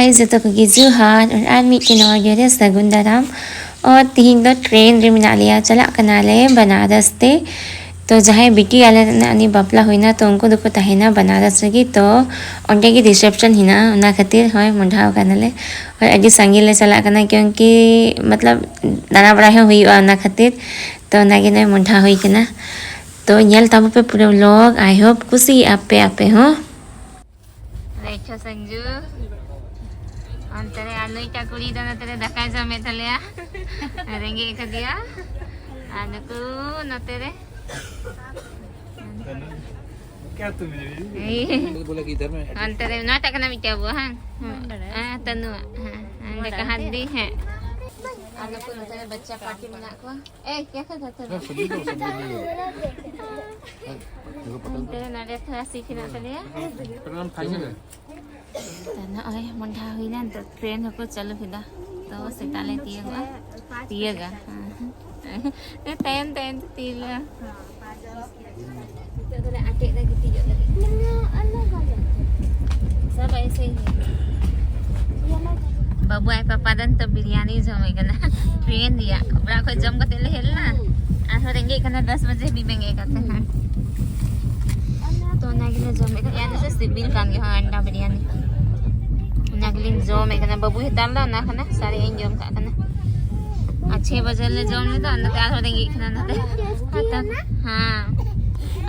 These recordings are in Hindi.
गाइस जो तो जुहार और आज मीट नवा गे सगुन दाराम और तीन दो ट्रेन रे मिना लिया चला कनाले बनारस ते तो जहाँ बिटी आले नानी बापला हुईना तो उनको दुको तहेना बनारस लगी तो उनके की रिसेप्शन हिना उना खातिर होय मुंढाव कनाले और अभी संगी ले चला कना क्योंकि मतलब दाना बड़ा है हुई उना खातिर तो नागे ने मुंढा हुई कना तो यल तब पे पूरे लोग आई होप खुशी आपे आपे हो देखो संजू अंतरे आलू का कुड़ी दाना तेरे दकाय जमे थलिया रेंगे एक दिया आनुकु न तेरे क्या तुम मेरी बोला कि इधर में अंतरे नाटक ना मिटा वो हां तनु हां कहां दी है आनुकु न तेरे बच्चा पार्टी मना को ए क्या कर था तेरे नारे थोड़ा सीखना चलिए प्रणाम खाइए तना ओए मुंडा हुई ना तो ट्रेन को चलो फिदा तो सिताले तियगा ए तेन तेन तिला तो तोरे आटे दा गिटी जो लगे सब ऐसे ही बाबू आई पापा दन तो बिरयानी जमे कना ट्रेन दिया बड़ा को जम को तेले हेल ना आ रेंगे कना 10 बजे भी बेंगे करते हैं तो नागिले जमे कना यानी से सिबिल कान के अंडा बिरयानी नागिलिन जमे कना बाबू हिताल दा ना कना सारे इन जम का कना 6 बजे ले जम ले तो अंदर तैयार हो देंगे कना ना हां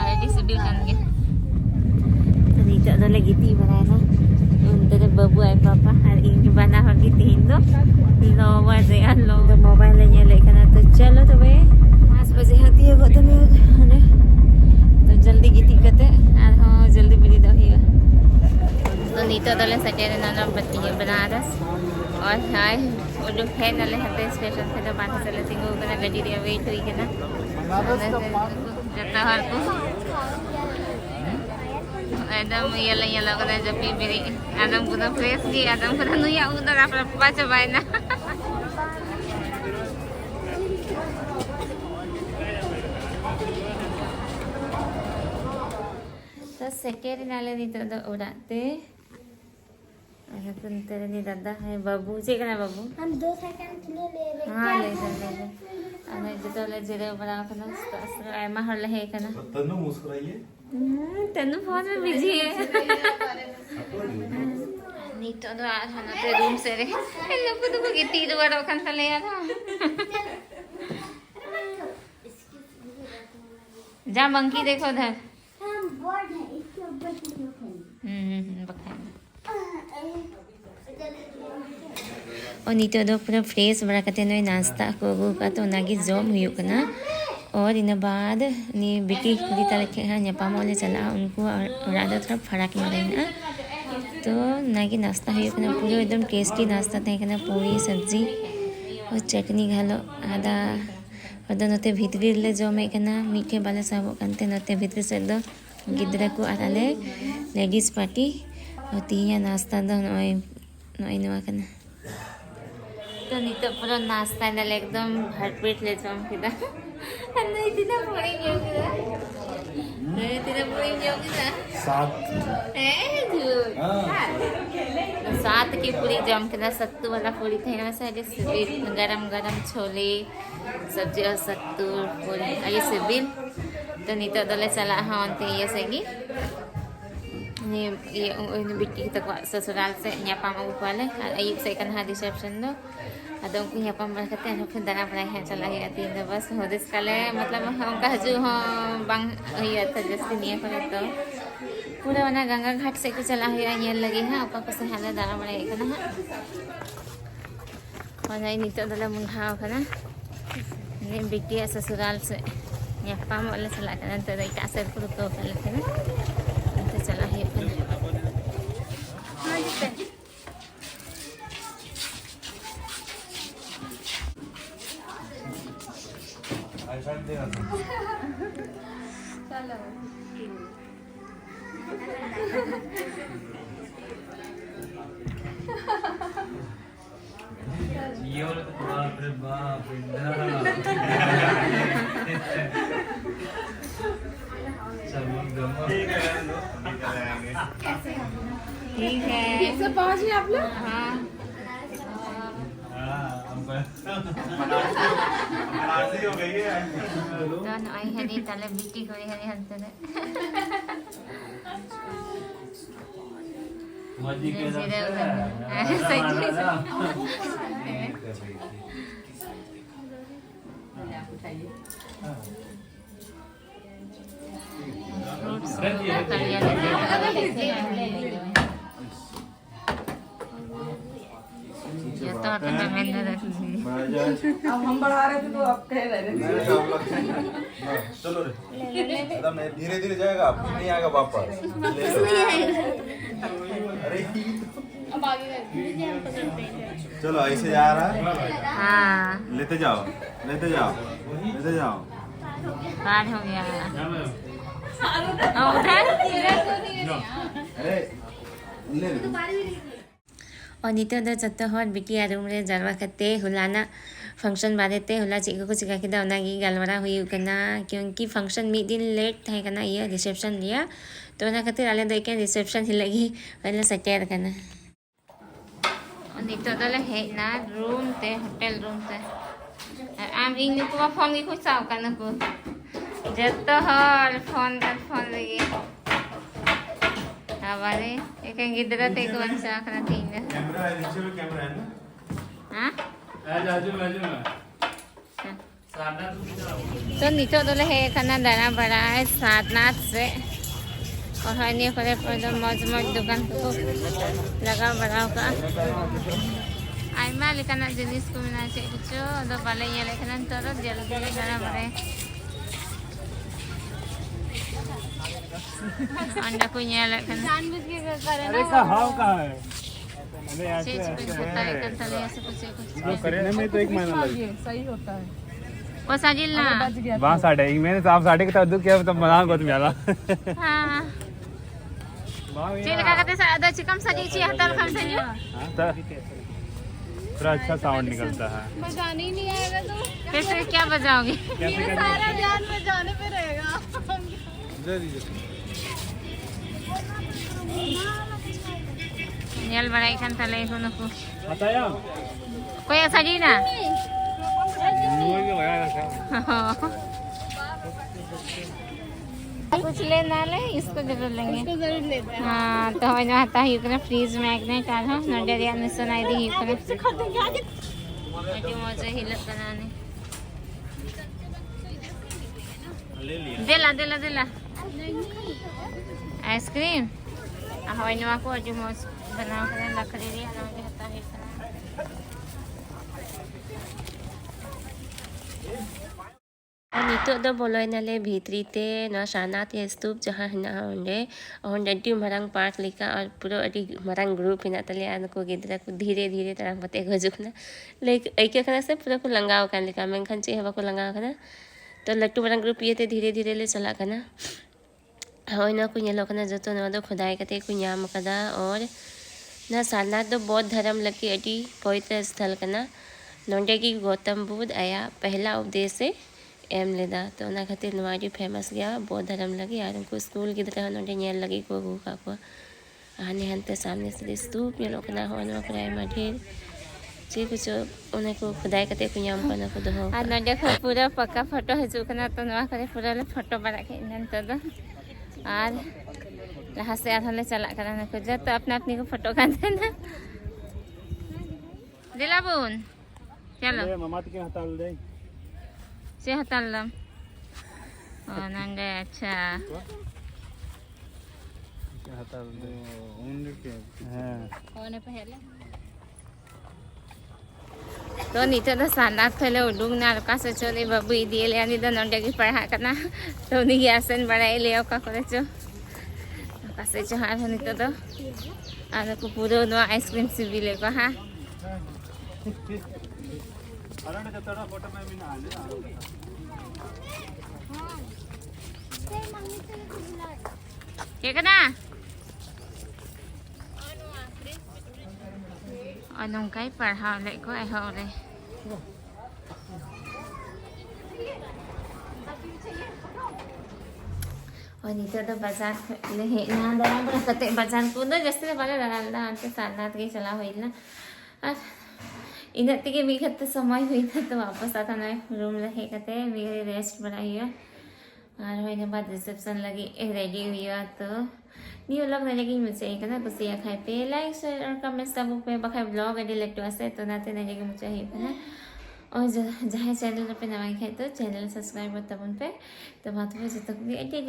आरे सिबिल कान के तो नीचे तो लगी थी बनाए ना उनते बाबू आई पापा hari ini bana lagi tindo lo wae lo the mobile nya le kana तो चलो तो भाई 5 बजे होती है वो तो नहीं तो जल्दी गीती करते और हाँ जल्दी बिली दो ही तो नीतो दले सटेरे नाना बत्ती है बनारस और हाय वो जो है नले हते स्टेशन से तो बात चले सिंगो कना गडी रे वेट हुई के ना जता हर को एकदम ये लगा जब भी मेरी एकदम पूरा फ्रेश की एकदम पूरा नुया उधर आप पप्पा चबाए ना तो सेकेंड नाले नी तो उड़ाते अरे तुम तेरे नी दादा है बाबू जी का बाबू हम 2 सेकंड के लिए ले रहे हैं हाँ ले अरे जो तो ले जेरे बड़ा करना तो ऐमा हर ले है करना तन्नू मुस्कुराइए तन्नू फोन में बिजी है नी तो आज हम ते रूम से रे लोग तो को तीर बड़ा खान था ले यार जा मंकी देखो उधर हम बोर्ड है इसके ऊपर से बखान और नीतो दो पूरा फ्रेश बड़ा करते नोय नाश्ता को का तो नागी जॉम हुई कना और इन बाद नी बिटी कुड़ी तलके है नेपा मोले चला उनको और आधा थोड़ा फराक मारे ना तो नागी नाश्ता हुई कना पूरा एकदम टेस्टी नाश्ता थे कना पूरी सब्जी और चटनी घालो आधा और दो नते भीतरी ले जॉमे कना मीठे बाले सब कंते नते भीतरी से दो गिद्रा को आले लेडीज पार्टी और तीया नाश्ता दो नोय नोय नवा कना तो नीतो पूरा नाश्ता ना एकदम भरपेट ले जम किदा नहीं तीना पूरी जोगिदा नहीं तीना पूरी जोगिदा 7 झूठ तो 7 की पूरी जम किदा सत्तू वाला पूरी थे ना सारे सिबिल गरम गरम छोले सब्जी और सत्तू पूरी ये सिबिल तो नीतो दले चला हाँ अंते ये सगी ये बिट्टी तक ससुराल से ᱧᱟᱯᱟᱢ ᱟᱹᱜᱩ ᱠᱚᱣᱟᱞᱮ ᱟᱨ ᱟᱹᱭᱩᱵ ᱥᱮᱫ ᱠᱟᱱᱟ ᱨᱤᱥᱮᱯᱥᱚᱱ ᱫᱚ ᱟᱫᱚ ᱩᱱᱠᱩ ᱧᱟᱯᱟᱢ ᱵᱟᱲᱟ ᱠᱟᱛᱮ ᱟᱨᱦᱚᱸ ᱯᱷᱤᱨ ᱫᱟᱬᱟ ᱵᱟᱲᱟᱭ ᱦᱮᱡ ᱪᱟᱞᱟᱜ ᱦᱩᱭᱩᱜᱼᱟ ᱛᱤᱦᱤᱧ ᱫᱚ ᱵᱟᱥ ᱦᱩᱫᱤᱥ ᱠᱟᱞᱮ मतलब ᱚᱱᱠᱟ ᱦᱤᱡᱩᱜ ᱦᱚᱸ ᱵᱟᱝ ᱦᱩᱭᱩᱜᱼᱟ ᱛᱚ ᱡᱟᱹᱥᱛᱤ ᱱᱤᱭᱟᱹ ᱠᱚᱨᱮ ᱫᱚ पूरा ᱚᱱᱟ गंगा घाट से को चला हुआ ᱧᱮᱞ ᱞᱟᱹᱜᱤᱫ ᱦᱟᱸᱜ ᱚᱠᱟ ᱠᱚ ᱥᱮ ᱦᱟᱞᱮ ᱫᱟᱬᱟ ᱵᱟᱲᱟᱭ ᱠᱟᱱᱟ ᱦᱟᱸᱜ ᱚᱱᱟ ᱱᱤᱛᱚᱜ ᱫᱚᱞᱮ ᱢᱩᱸᱰᱷᱟᱣ ᱠᱟᱱᱟ ᱱᱤ ᱵᱤᱴᱤᱭᱟᱜ ᱥᱚᱥᱩᱨᱟᱞ ᱥᱮ ᱧᱟᱯᱟᱢᱚᱜ ᱞᱮ ᱪᱟᱞᱟᱜ ᱠᱟᱱᱟ ᱱᱤᱛᱚᱜ ᱫᱚ ᱮᱴᱟᱜ ᱥᱮᱫ ᱠᱚ ᱨᱩᱠᱟᱹᱣ ᱠᱟᱜ ᱞᱮ ᱠᱟᱱᱟ ᱚᱱᱛᱮ ᱪᱟᱞᱟᱜ ᱦᱩᱭᱩᱜ ᱠᱟᱱᱟ चलो बाप रे बाप ठीक है ठीक से पहुंचे आप लोग। हाँ हो गई है doon ay hindi tala biti ko rin hanta na. मजी के अब हम बढ़ा रहे थे तो आप कह रहे थे। चलो रे एकदम धीरे धीरे जाएगा अब नहीं आएगा वापस ले लो अरे अब आगे चलो ऐसे जा रहा है हाँ लेते जाओ लेते जाओ लेते जाओ पार हो गया और उधर अरे ले लो और नीचे उधर चत्ता हॉट बिटिया रूम रे जरवा कते हुलाना फंक्शन बारे हुला चिको को चिका के दावना की गलवरा हुई कना क्योंकि फंक्शन मी दिन लेट था कना ये रिसेप्शन लिया तो ना खातिर आले देखे रिसेप्शन ही लगी वाला सटेर कना और नीचे उधर है ना रूम ते होटल रूम ते आम इंग को फोन की कुछ साव कना को जत्ता हॉल फोन लगी हमारे एक गिद्रा ते को अंसा कना तीन कैमरा है नीचे में कैमरा है ना हां आजू तो नीचे तो है खाना दाना बड़ा है सारनाथ से और हनी करे पर मौज मौज दुकान को लगा बड़ा का आइमा लेकिन जिनिस को मिला चाहिए कुछ तो पहले ये लेकिन तो जल्दी जाना पड़े अंडा को ये लेकिन जानबूझ के करे ना हाव कहाँ है अरे ऐसे ऐसे कुछ करने में तो 1 महीना लगे सही होता है। वो साजिल ना वहाँ साढ़े एक महीने साफ साढ़े के तब क्या तब बना को तुम यार हाँ चिल्का कहते सादा चिकम सजी ची हतल खम सजी पूरा अच्छा साउंड निकलता है बजाने ही नहीं आएगा तो कैसे क्या बजाओगे ये सारा ध्यान बजाने पे रहेगा। Nyal balay kan telepono ko. बताया Kuya Sajina. मुझे लगा था कुछ लेना ले इसको जरूर लेंगे इसको जरूर लेते हैं। हाँ तो हमें आता है यूक्रेन फ्रीज मैग्नेट आ रहा नोडरिया में सुनाई दी यूक्रेन अजी मुझे हिलत बनाने ले लिया दिला आइसक्रीम हवाई नुआ को अजी मुझ बना कर लकड़ी दिया ना मुझे आता है Nito do boloy na le भीतरी ते ना शानात ये स्तूप जहाँ हिना होंडे और डड्डी मरंग पार्क लिखा और पूरा अडी मरंग ग्रुप हिना तले आन को गिदरा को धीरे धीरे तरह पते गजुकना लेक एक खना से पूरा को लंगाव kan लिखा मैं खंचे हवा को लंगाव खना तो लट्टू मरंग ग्रुप ये ते धीरे धीरे ले चला कना होय ना को येलो कना जतो ना दो खुदाई कते को याम कदा और ना शानात दो बौद्ध धर्म लकी अडी पवित्र स्थल कना नोंडे की गौतम बुद्ध आया पहला उपदेश से एम लेदा तो ना खातिर नवाडी फेमस गया बौद्ध धर्म लगी यार उनको स्कूल की तरह नोंडे नेल लगी को का को आने हंते सामने से स्तूप ये लोग ना हो ना कराय मा ढेर जे कुछ उन्हें को खुदाई कते को याम करना को दो आ नोंडे को पूरा पक्का फोटो हजू कना तो नवा करे पूरा ले फोटो बना के नन तो दो और लहा से आधले चला करना को जब तो अपना अपनी को फोटो खाते ना दिला बुन चलो मम्मा के हटाल दे से हतालम ओ नंगे अच्छा हटाल दे उन के हां होने पहले तो नीचे तो सानात पहले उडुंग ना का से चोले बाबू दिए ले आनी तो नंडे की पढ़ा करना तो नी आसन बढ़ाई ले का करे चो का से जहां हनी तो आने को पूरा नो आइसक्रीम से भी ले को हां अरे तो थोड़ा फोटो में भी ना आले क्या करना और नों cái पढ़ा ले को ai हो रे और नीचे तो बाजार ले ना दाराम पर कते बाजार को दो जैसे बाले दारालदा अंते सारनाथ के चला होइल ना और इधर तक भी खत समय हुई था तो वापस आता ना रूम रहे कते मेरे रेस्ट बनाई है और होने बाद रिसेप्शन लगी रेडी हुई तो न्यू लग ना लगी मुझे एक ना कुछ या खाए पे लाइक शेयर और कमेंट्स तब पे बखाए ब्लॉग एडिट लगते वास्ते तो नाते ना लगी मुझे ही ना और जहाँ चैनल पे नवाई खाए तो चैनल सब्सक्राइब तब उन पे तो बात हो जब तक भी एडिट